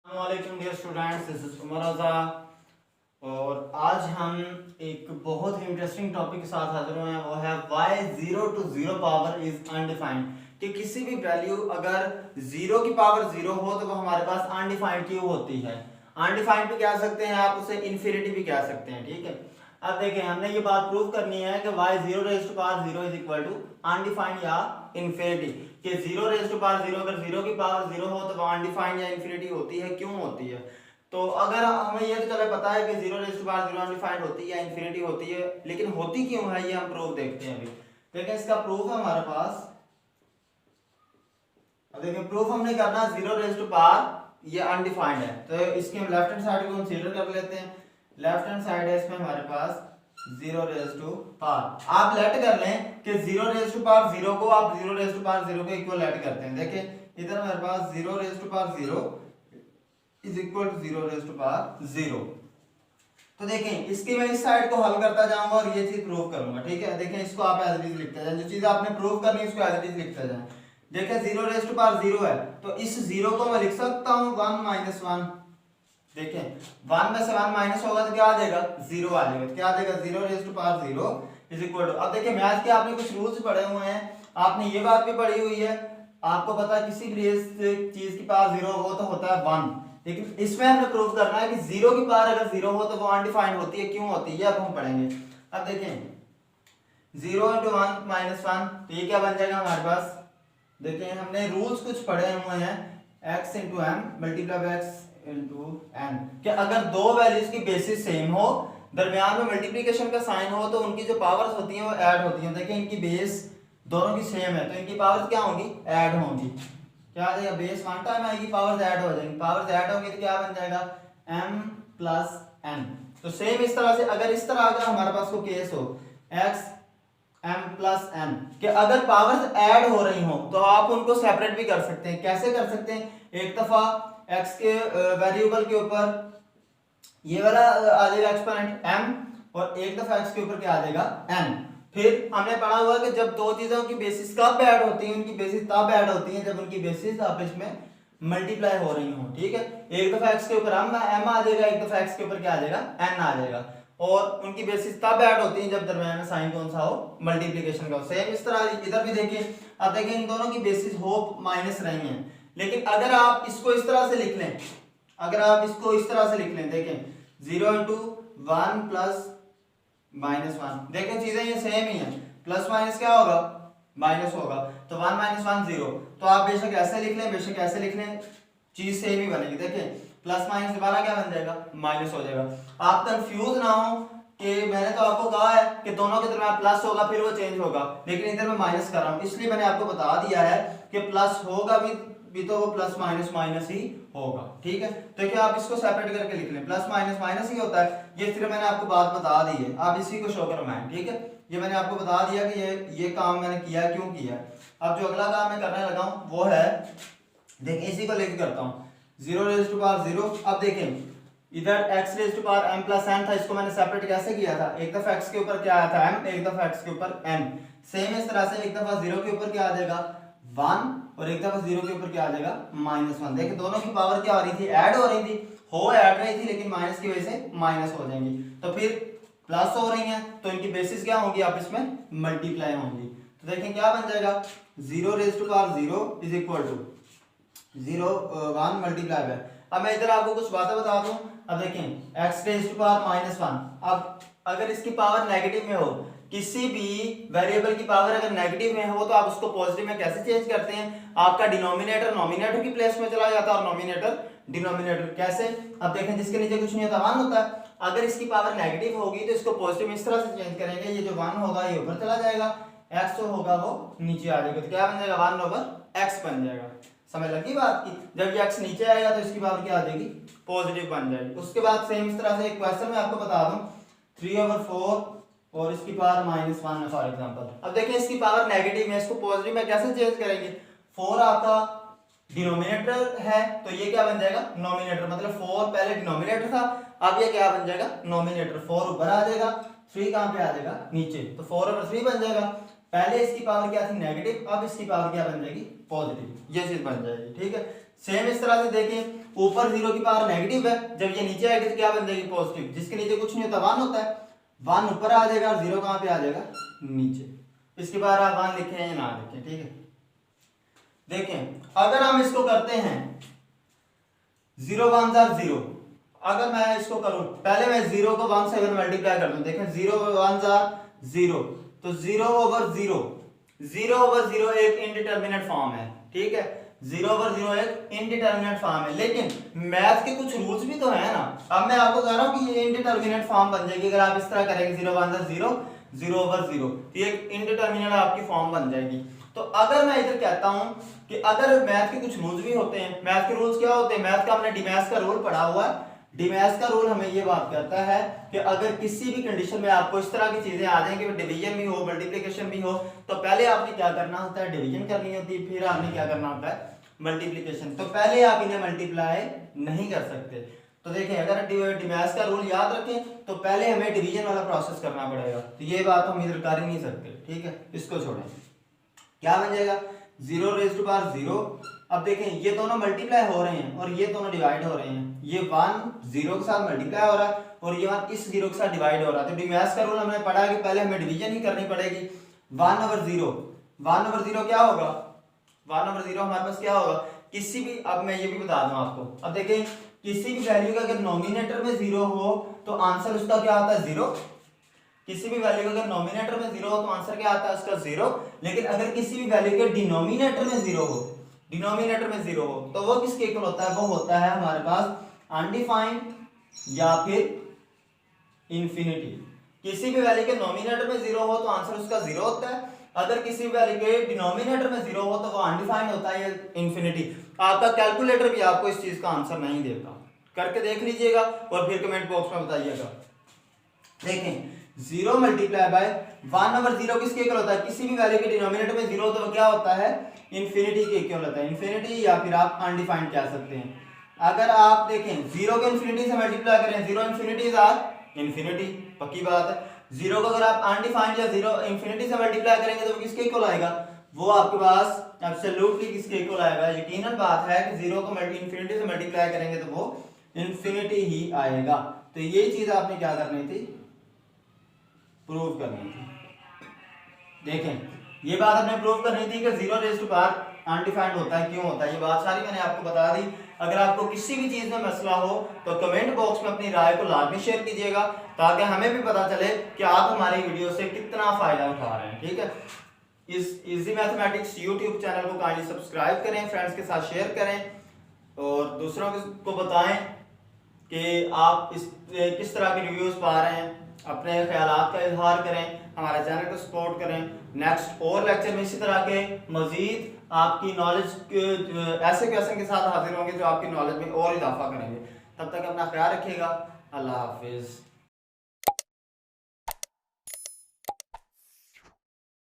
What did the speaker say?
अस्सलामुअलैकुम dear students, this is Umar Raza और आज हम एक बहुत ही इंटरेस्टिंग टॉपिक के साथ हाजिर हुए हैं। वो है y 0 to 0 power is undefined, कि किसी भी वैल्यू अगर 0 की पावर 0 हो तो वो हमारे पास अनडिफाइंड क्यों होती है। अनडिफाइंड भी कह सकते हैं, आप उसे इन्फिनिटी भी कह सकते हैं। ठीक है, अब देखें, हमने ये बात प्रूव करनी है कि y 0 raise to power 0 is equal to undefined या इन्फिनिटी, कि 0 रेज़ टू पावर 0 अगर 0 की पावर 0 हो तो वो अनडिफाइंड या इन्फिनिटी होती है, क्यों होती है। तो अगर हमें ये तो चलो पता है कि 0 रेज़ टू पावर 0 अनडिफाइंड होती है या इन्फिनिटी होती है, लेकिन होती क्यों है ये हम प्रूफ देखते हैं अभी। देखिए, इसका प्रूफ है हमारे पास। अब देखिए, प्रूफ हमने करना 0 रेज़ टू पावर ये अनडिफाइंड है, तो इसकी हम लेफ्ट हैंड साइड को कंसीडर कर लेते हैं। लेफ्ट हैंड साइड है इसमें हमारे पास 0 रेज़ टू पावर। आप लेट कर लें कि 0 रेज़ टू पावर 0 को आप 0 रेज़ टू पावर 0 के इक्वल लेट करते हैं। देखिए, इधर हमारे पास 0 raise to power 0 is equal to 0 raise to power 0। तो देखें, इसकी मैं इस साइड को हल करता जाऊंगा और ये चीज प्रूव करूंगा। ठीक है, देखें, इसको आप एज इट इज लिखते जाएं, जो चीज आपने प्रूव करनी है उसको एज इट इज लिखते जाएं। देखिए, 0 रेज़ टू पावर 0 है, तो इस 0 को मैं लिख सकता हूं 1 माइनस 1। देखें, 1 में से 1 माइनस होगा तो क्या आ जाएगा, 0 आ जाएगा। तो क्या आ जाएगा, 0 raise to power 0 is equal to. अब देखिए, मैथ के आपने कुछ रूल्स पढ़े हुए हैं, आपने ये बात भी पढ़ी हुई है, आपको पता है किसी भी चीज की पावर 0 हो तो होता है 1, लेकिन इसमें हमने प्रूव करना है कि 0 की पावर अगर 0 हो तो वो अनडिफाइंड होती है, क्यों होती है, अब हम पढ़ेंगे। अब देखें, 0 into 1 माइनस 1, तो ये क्या बन जाएगा हमारे पास। देखिए, हमने रूल्स कुछ पढ़े हुए हैं, x into m multiply by x into n, कि अगर दो वैल्यूज की बेसिस सेम हो, दरमियान में मल्टीप्लिकेशन का साइन हो, तो उनकी जो पावर्स होती हैं वो ऐड होती हैं। देखिए, इनकी बेस दोनों की सेम है तो इनकी पावर्स क्या होंगी, ऐड होंगी। क्या आ जाएगा, बेस 1 टाइम आएगी, पावर्स ऐड हो जाएंगी। पावर्स ऐड होंगी तो क्या बन जाएगा, m प्लस n। तो सेम इस तरह से अगर इस तरह अगर हमारे पास को केस हो x m प्लस n, कि अगर पावर्स ऐड हो रही हो तो आप उनको सेपरेट भी कर सकते हैं। कैसे कर सकते हैं, एक दफा x के वेरिएबल के ऊपर ये वाला आ जाएगा एक्सपोनेंट m, और एक दफा x के ऊपर क्या आ जाएगा, n। फिर हमने पढ़ा हुआ कि जब दो चीजों की बेसिस कब ऐड होती है, उनकी बेसिस तब ऐड होती है जब उनकी बेसिस आपस में मल्टीप्लाई हो रही हो। ठीक है, एक दफा x के ऊपर m आ जाएगा, एक दफा x के ऊपर क्या आ जाएगा, n आ जाएगा, और उनकी बेसिस तब ऐड होती है जब दरमियान में साइन कौन सा हो, मल्टीप्लिकेशन का हो। सेम इस तरह इधर भी देखिए, अब देखिए इन दोनों की बेसिस हो माइनस रही है, लेकिन अगर आप इसको इस तरह से लिख लें, अगर आप इसको इस तरह से लिख लें, देखें 0 इंटू 1 प्लस माइनस 1, देखें चीजें ये सेम ही है, प्लस माइनस क्या होगा, माइनस होगा, तो 1 माइनस 1 0। तो आप बेशक ऐसे लिख लें, बेशक ऐसे लिख लें, चीज सेम ही बनेगी। देखें, प्लस माइनस दोबारा क्या बन जाएगा, माइनस हो जाएगा। आप कंफ्यूज ना हो कि मैंने तो आपको कहा है कि दोनों के दरमियान प्लस होगा फिर वो चेंज होगा, लेकिन इधर मैं माइनस कर रहा हूं, इसलिए मैंने आपको बता दिया है कि प्लस होगा भी तो वो प्लस माइनस माइनस ही होगा। ठीक है, तो क्या आप इसको सेपरेट करके लिख लें, प्लस माइनस माइनस ही होता है। ये सिर्फ मैंने आपको बात बता दी है, आप इसी को शो करवाएं। ठीक है, ये मैंने आपको बता दिया कि ये काम मैंने किया, क्यों किया। अब जो अगला काम मैं करने लगा हूं वो है, देखिए इसी को लेके करता हूं, 0 रेज़ टू पावर 0। अब देखें, इधर x raise to power m plus n था, इसको मैंने सेपरेट कैसे किया था, एक दफा x के ऊपर क्या आया था m, एक दफा x के ऊपर n। सेम इस तरह से एक दफा 0 के ऊपर क्या आ जाएगा, 1, और एक दफा 0 के ऊपर क्या आ जाएगा, माइनस 1। देखिए, दोनों की पावर क्या हो रही थी, ऐड हो रही थी, हो ऐड रही थी, लेकिन माइनस की वजह से माइनस हो जाएंगी। तो फिर प्लस हो रही है तो इनकी बेसिस क्या होगी, आपस में मल्टीप्लाई होंगी। तो देखें क्या बन जाएगा, 0 raise to power 0 is equal to 1 multiply by, अब मैं इधर आपको कुछ बातें बता दूं। अब देखें, x raise to power minus 1, अब अगर इसकी पावर नेगेटिव में हो, किसी भी वेरिएबल की पावर अगर नेगेटिव में हो तो आप उसको पॉजिटिव में कैसे चेंज करते हैं, आपका डिनोमिनेटर नोमिनेटर की प्लेस में चला जाता है और नोमिनेटर डिनोमिनेटर। कैसे, अब देखें, जिसके नीचे कुछ नहीं होता 1 होता है, अगर इसकी पावर नेगेटिव होगी तो इसको पॉजिटिव में इस तरह से चेंज करेंगे, ये जो 1 होगा ये ऊपर चला जाएगा, x जो होगा वो नीचे आ जाएगा, तो क्या बन जाएगा, 1 ओवर x बन जाएगा। समझ लगी बात की, जब ये x नीचे आएगा तो इसकी पावर क्या आ जाएगी, पॉजिटिव बन जाएगी। उसके बाद सेम इस तरह से एक क्वेश्चन में आपको बता दूं, 3/4 और इसकी पावर माइनस 1 है फॉर एग्जांपल। अब देखिए, इसकी पावर नेगेटिव है, इसको पॉजिटिव में कैसे चेंज करेंगे, 4 आपका डिनोमिनेटर है तो ये क्या बन जाएगा, नोमिनेटर, मतलब 4 पहले डिनोमिनेटर था, अब ये क्या बन जाएगा, नोमिनेटर। 4 ऊपर आ जाएगा, 3 कहां पे आ जाएगा, नीचे, तो 4/3 बन जाएगा। पहले इसकी पावर क्या थी नेगेटिव, अब इसकी पावर क्या बन जाएगी पॉजिटिव, ये चीज बन जाएगी। ठीक है, सेम इस तरह से देखिए ऊपर 0 की पावर नेगेटिव है, जब ये नीचे आएगी तो क्या बन जाएगी पॉजिटिव, जिसके नीचे कुछ नहीं होता 1 होता है, 1 ऊपर आ जाएगा और 0 कहां पे आ जाएगा नीचे। इसके बाद आप 1 लिखें या ना लिखें। ठीक है, देखें अगर हम इसको करते हैं 0 1 0, अगर मैं इसको करूं पहले मैं 0 को 1 से अगर मल्टीप्लाई कर दूं, देखें 0 1 0, तो 0/0, 0/0 एक इनडिटरमिनेट फॉर्म है। ठीक है, 0/0 एक इनडिटरमिनेट फॉर्म है, लेकिन मैथ के कुछ रूल्स भी तो है ना। अब मैं आपको कह रहा हूं कि ये इनडिटरमिनेट फॉर्म बन जाएगी अगर आप इस तरह करेंगे 0 1 0, 0/0, ये एक इनडिटरमिनेट आपकी फॉर्म बन जाएगी। तो अगर मैं इधर कहता हूं कि अगर मैथ के कुछ रूल्स भी होते हैं, मैथ के रूल्स क्या होते हैं, मैथ का हमने डिमैथ्स का रूल पढ़ा हुआ है। डिमैथ्स का रूल हमें ये बात करता है कि अगर किसी भी कंडीशन में आपको इस तरह की चीजें आ जाएं कि डिवीजन भी हो मल्टीप्लिकेशन भी हो, तो पहले आपने क्या करना होता है डिवीजन करनी होती है, फिर आपने क्या करना होता है मल्टीप्लिकेशन। तो पहले आप इन्हें मल्टीप्लाई नहीं कर सकते। तो देखें अगर डिमैथ्स का रूल याद रखें तो पहले हमें डिवीजन वाला प्रोसेस करना पड़ेगा, तो ये बात हम इधर कर ही नहीं सकते। ठीक है, इसको छोड़ें, क्या बन जाएगा 0/0। अब देखें ये दोनों मल्टीप्लाई हो रहे हैं और ये दोनों डिवाइड हो रहे हैं, ये 1 0 के साथ मल्टीप्लाई हो रहा है और ये 1 इस 0 के साथ डिवाइड हो रहा है। तो डिमैथ्स का रूल हमने पढ़ा कि पहले हमें डिवीजन ही करनी पड़ेगी। 1/0, 1/0 क्या होगा, 1/0 हमारे पास क्या होगा किसी भी, अब मैं ये भी बता दूं आपको, अब देखें किसी भी वैल्यू का अगर नोमिनेटर में 0 हो तो आंसर उसका क्या आता है 0। किसी भी वैल्यू का अगर नोमिनेटर में 0 हो तो आंसर क्या आता है उसका 0। लेकिन अगर किसी भी वैल्यू के डिनोमिनेटर में 0 हो, डिनोमिनेटर में 0 हो तो वो किसके इक्वल होता है, वो होता है हमारे पास अनडिफाइंड या फिर इंफिनिटी। किसी भी वैल्यू के नोमिनेटर में 0 हो तो आंसर उसका 0 होता है, अगर किसी वैल्यू के डिनोमिनेटर में 0 हो तो वो अनडिफाइंड होता है या इंफिनिटी। आपका कैलकुलेटर भी आपको इस चीज का आंसर नहीं देता, करके देख लीजिएगा और फिर कमेंट बॉक्स में बताइएगा। देखें 0 मल्टीप्लाई बाय 1/0 किसके इक्वल होता है, किसी भी वैल्यू के डिनोमिनेटर में 0 हो तो क्या होता है इंफिनिटी के इक्वल होता है, इंफिनिटी या फिर आप अनडिफाइंड कह सकते हैं। अगर आप देखें 0 को इंफिनिटी से मल्टीप्लाई करें, 0 इंफिनिटीज आर इंफिनिटी, पक्की बात है। 0 को अगर आप अनडिफाइंड या 0 इंफिनिटी से मल्टीप्लाई करेंगे तो किसके इक्वल आएगा, वो आपके पास एब्सोल्युटली किसके इक्वल आएगा। यकीनन बात है कि 0 को इंफिनिटी से मल्टीप्लाई करेंगे तो वो इंफिनिटी ही आएगा। तो ये चीज आपने क्या करनी थी, प्रूव करनी थी। देखें ये बात आपने प्रूव करनी थी कि 0 अनडिफाइंड होता है, क्यों होता है, ये बात सारी मैंने आपको बता दी। अगर आपको किसी भी चीज में मसला हो तो कमेंट बॉक्स में अपनी राय को लाजमी शेयर कीजिएगा ताकि हमें भी पता चले कि आप हमारी वीडियो से कितना फायदा उठा रहे हैं। ठीक है, इस इजी मैथमेटिक्स यूट्यूब चैनल को काइंडली सब्सक्राइब करें, फ्रेंड्स के साथ शेयर करें और दूसरों को बताएं कि आप किस तरह के रिव्यूज पा रहे हैं। अपने ख्यालात का इजहार करें, हमारे चैनल को सपोर्ट करें। नेक्स्ट और लेक्चर में इसी तरह के मजीद आपकी नॉलेज ऐसे क्वेश्चन के साथ हाजिर होंगे जो आपकी नॉलेज में और इजाफा करेंगे। तब तक अपना ख्याल रखिएगा। अल्लाह हाफिज।